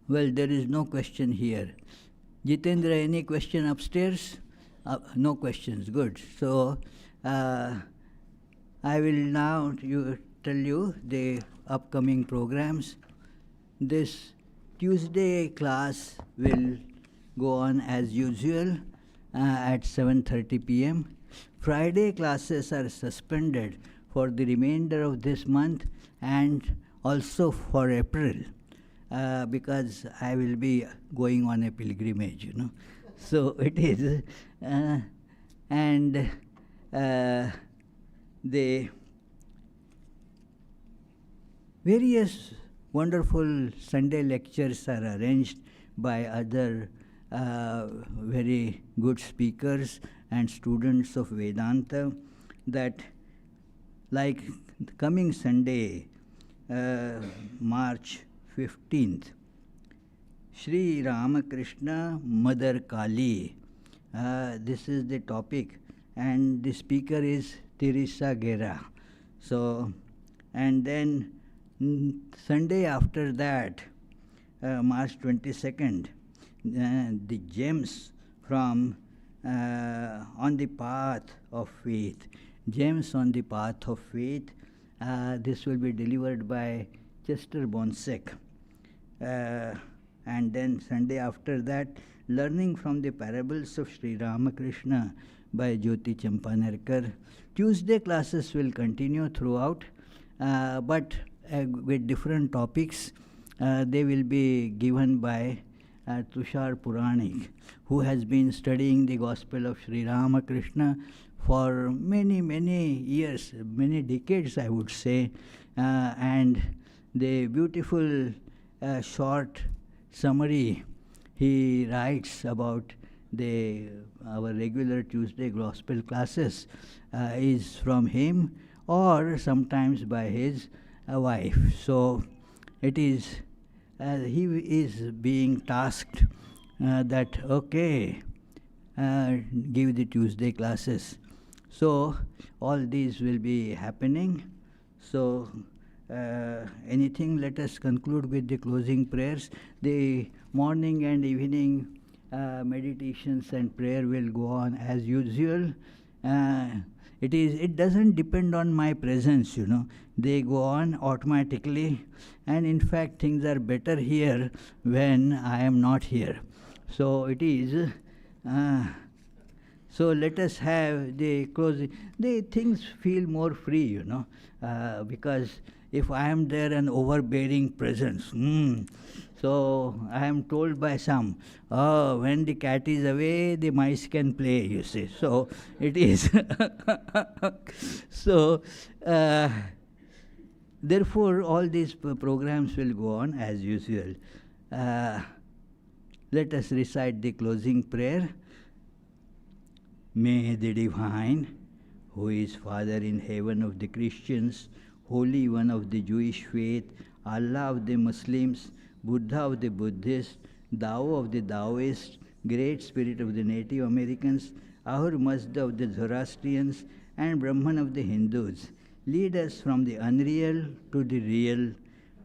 Well, there is no question here. Jitendra, any question upstairs? No questions. Good. So, I will now tell you the upcoming programs. This Tuesday class will go on as usual at 7:30 p.m. Friday classes are suspended for the remainder of this month and also for April, because I will be going on a pilgrimage, So it is. And the various wonderful Sunday lectures are arranged by other very good speakers and students of Vedanta, that like coming Sunday, March 15th, Sri Ramakrishna Mother Kali. This is the topic, and the speaker is Teresa Guerra. So, and then Sunday after that, March 22nd, the gems from on the path of faith. Gems on the path of faith. This will be delivered by Chester Bonsek. And then Sunday after that, learning from the parables of Sri Ramakrishna by Jyoti Champanerkar. Tuesday classes will continue throughout, but with different topics. They will be given by Tushar Puranik, who has been studying the Gospel of Sri Ramakrishna for many, many years, many decades, I would say. And the beautiful short summary he writes about our regular Tuesday Gospel classes is from him, or sometimes by his wife. So it is, he is being tasked that, okay, give the Tuesday classes. So all these will be happening. So anything, let us conclude with the closing prayers. The morning and evening meditations and prayer will go on as usual. It doesn't depend on my presence, They go on automatically, and in fact things are better here when I am not here. So it is. So let us have the closing. The things feel more free, because if I am there an overbearing presence, so I am told by some, oh, when the cat is away, the mice can play, you see. So it is. So, therefore, all these programs will go on as usual. Let us recite the closing prayer. May the Divine, who is Father in heaven of the Christians, Holy One of the Jewish faith, Allah of the Muslims, Buddha of the Buddhists, Tao of the Taoists, Great Spirit of the Native Americans, Ahur Mazda of the Zoroastrians, and Brahman of the Hindus, lead us from the unreal to the real,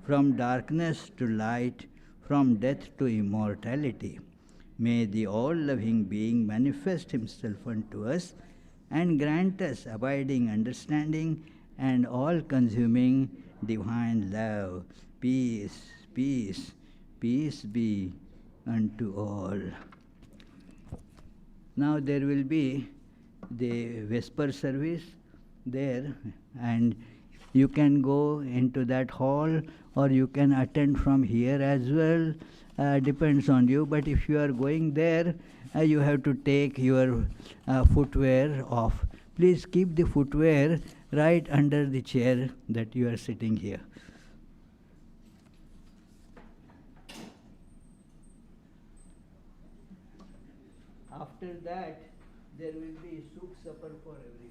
from darkness to light, from death to immortality. May the all-loving being manifest himself unto us and grant us abiding understanding and all-consuming divine love. Peace, peace, peace be unto all. Now there will be the Vesper service there, and you can go into that hall or you can attend from here as well. Depends on you, but if you are going there, you have to take your footwear off. Please keep the footwear right under the chair that you are sitting here. After that, there will be soup supper for everyone.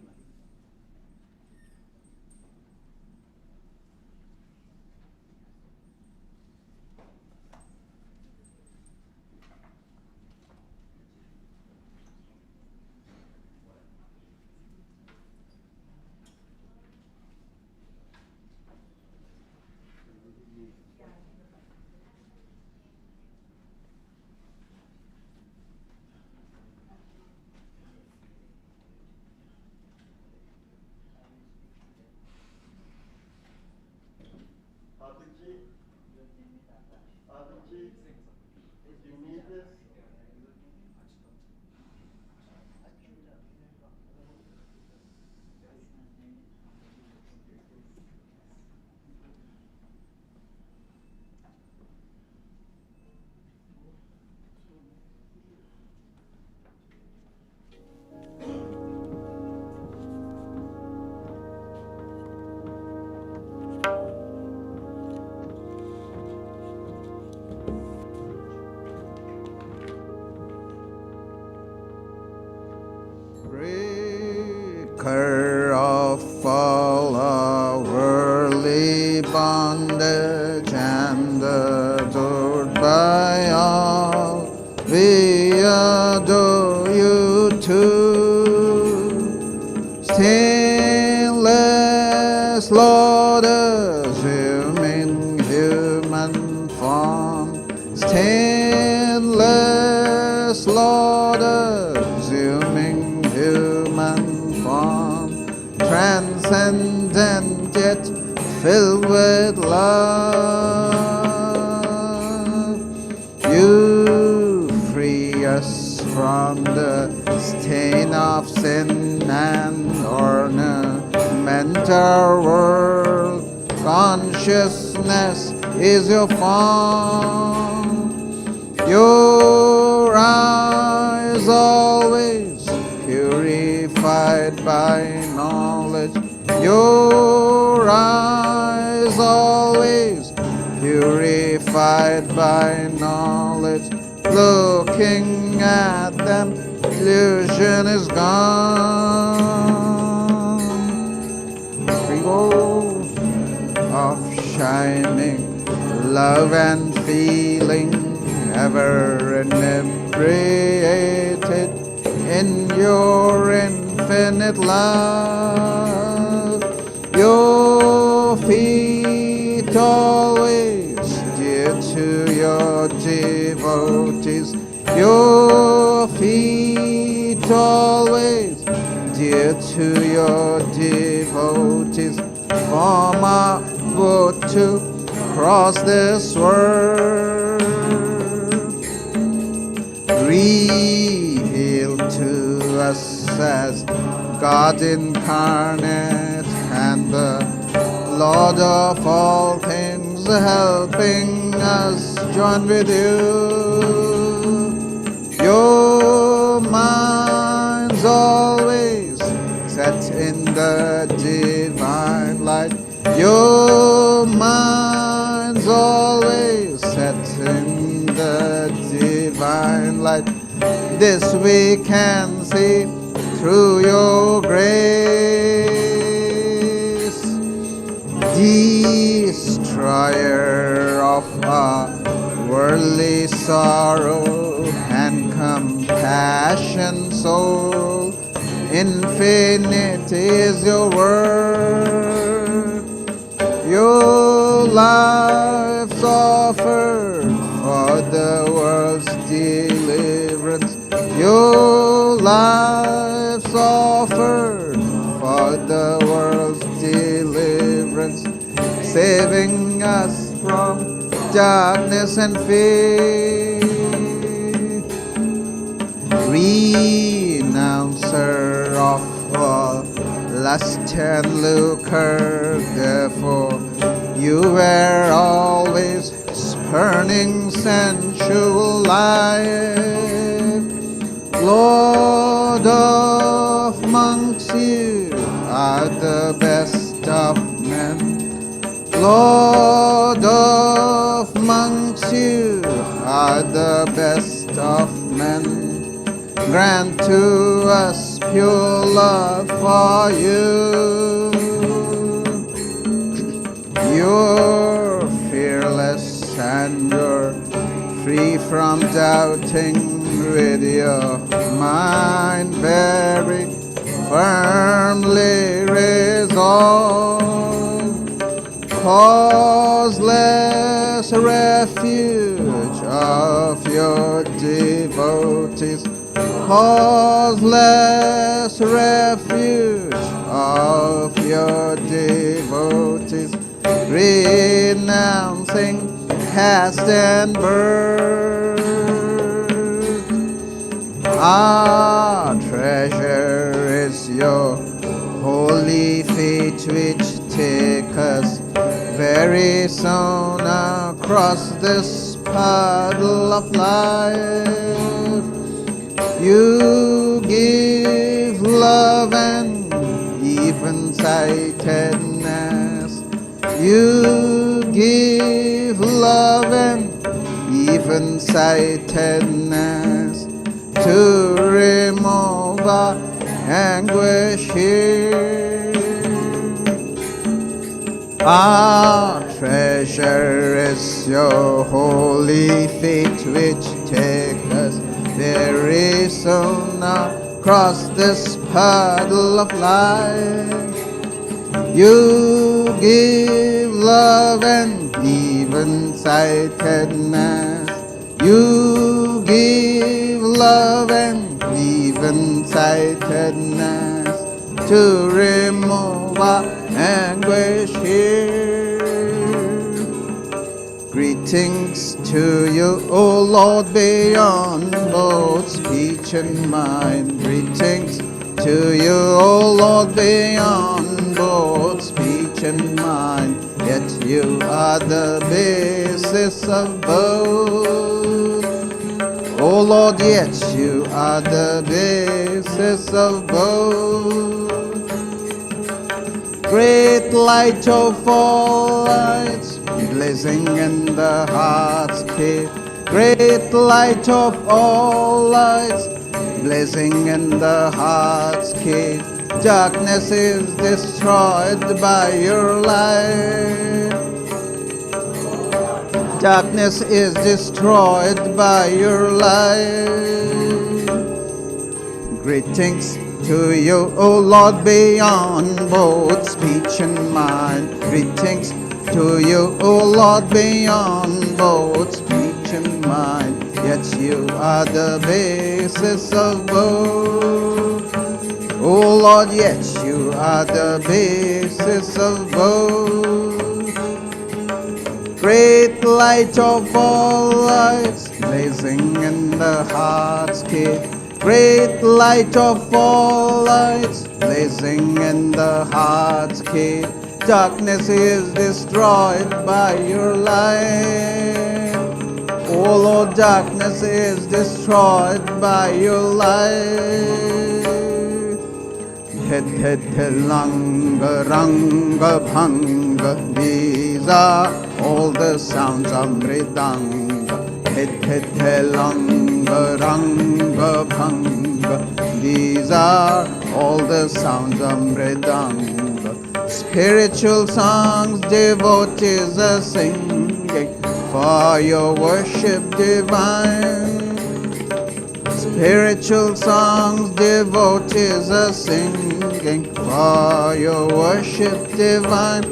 Breaker of all our worldly bondage and adored by all, we adore you too. Stainless Lord, assuming human form. Stainless Lord, assuming human form. Transcendent yet filled with love. You free us from the stain of sin and ornament our world. Consciousness is your form. Your eyes always purified by knowledge. Your eyes always purified by knowledge. Looking at them, illusion is gone. Freehold of shining love and feeling, ever inebriated in your infinite love. Your feet always dear to your devotees. Your feet always dear to your devotees from our boat to cross this world. Reveal to us as God incarnate and the Lord of all things, helping us join with you. Your mind's always set in the divine light. Your mind's always set in the divine light. This we can see through your grace. Destroyer of our worldly sorrow and compassion soul, infinite is your word. Your life's offered for the world's deliverance. Your life's offered for the world's deliverance, saving us from darkness and fear. Renouncer of all lust and lucre, therefore you were always spurning sensual life. Lord of monks, you are the best of men. Lord of monks, you are the best of men. Grant to us pure love for you. You're fearless and you're free from doubting, with your mind very firmly resolved. Causeless refuge of your devotees, causeless refuge of your devotees, renouncing caste and birth. Our treasure is your holy feet which take us very soon across this puddle of life. You give love and even-sightedness. You give love and even-sightedness to remove our anguish here. Our treasure is your holy feet which take us very soon across this puddle of life. You give love and even-sightedness. You give love and even-sightedness to remove our anguish here. Greetings to you, O Lord, beyond both speech and mind. Greetings to you, O Lord, beyond both speech and mind. Yet you are the basis of both. O Lord, yet you are the basis of both. Great light of all lights, blazing in the heart's cave. Great light of all lights, blazing in the heart's cave. Darkness is destroyed by your light. Darkness is destroyed by your light. Greetings to you, O Lord, beyond both speech and mind. Greetings to you, O Lord, beyond both speech and mind. Yet you are the basis of both. Oh Lord, yes, you are the basis of both. Great light of all lights, blazing in the heart's key. Great light of all lights, blazing in the heart's key. Darkness is destroyed by your light. Oh Lord, darkness is destroyed by your light. Langa, ranga, bhanga, these are all the sounds of mridanga. Langa, ranga, bhanga, these are all the sounds of mridanga. Spiritual songs devotees are singing for your worship divine. Spiritual songs devotees are singing for your worship divine.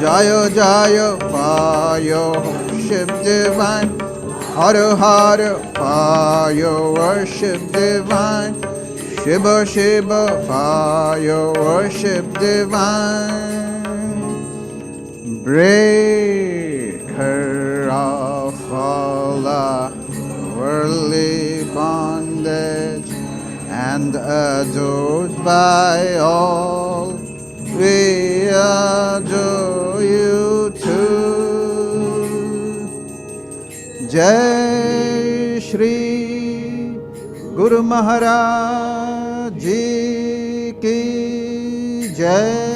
Jaya Jaya for your worship divine. Hara Hara for your worship divine. Shiva Shiva for your worship divine. Breaker of all worldly bondage and adored by all, we adore you too. Jai Shri Guru Maharaj Ji Ki Jai.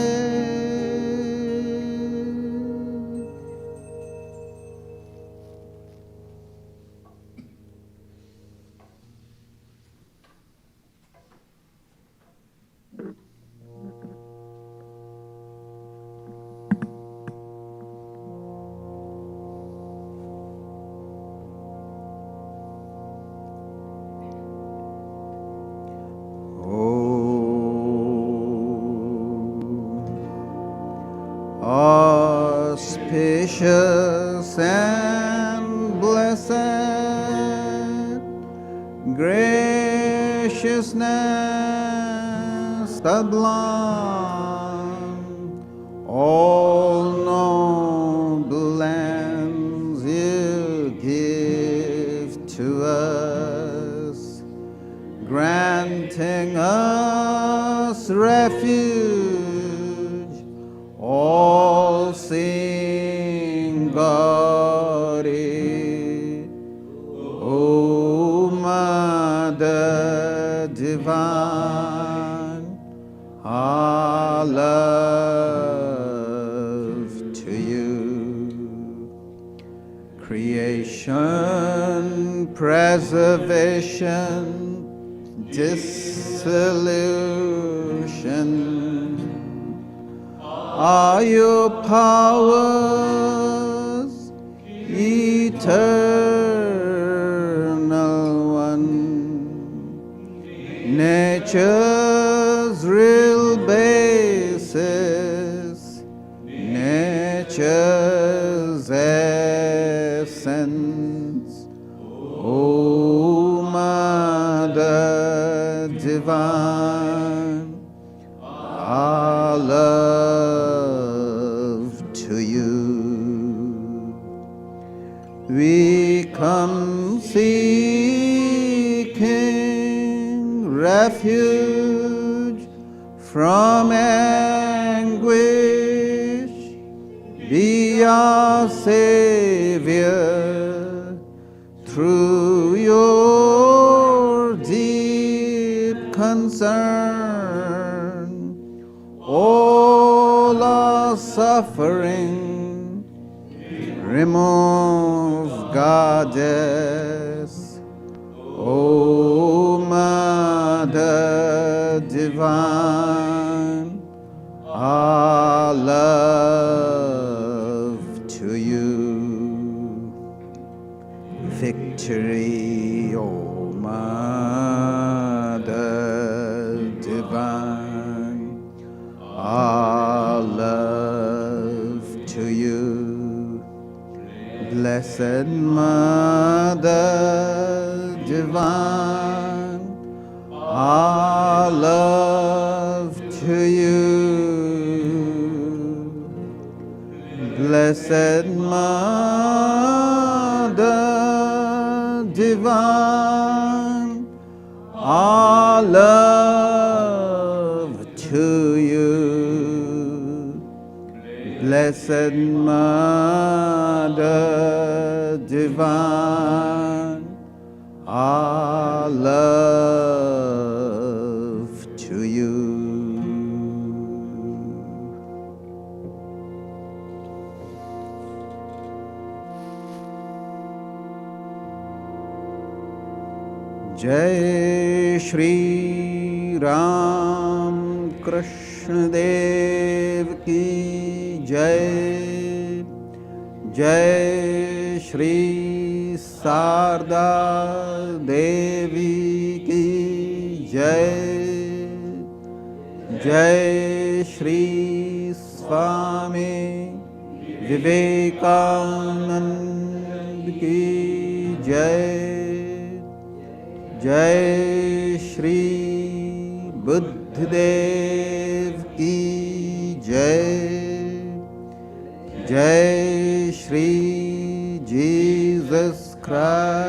Auspicious and blessed graciousness sublime, all noble ends you give to us, granting us refuge, all-seeing glory, O Mother Divine, our love to you. Creation, preservation, dissolution are your powers, eternal one. Nature's real basis, nature's essence, O Mother Divine, our love to you. We come seeking refuge from anguish. Be our Savior through your deep concern. All our suffering remove, Goddess, O Mother Divine, our love to you. Victory, O Mother Divine, our love to you. Blessed Mother Divine, our love to you. Blessed Mother Divine, our love to you. Blessed Mother Divine, our love to you. Jai Shri Ram Krishna Dev Ki Jai. Jai Shri Sarda Devi Ki Jai. Jai Shri Swami Vivekananda Ki Jai. Jai Shri Buddhadev Ki Jai. Jai Shri Jesus Christ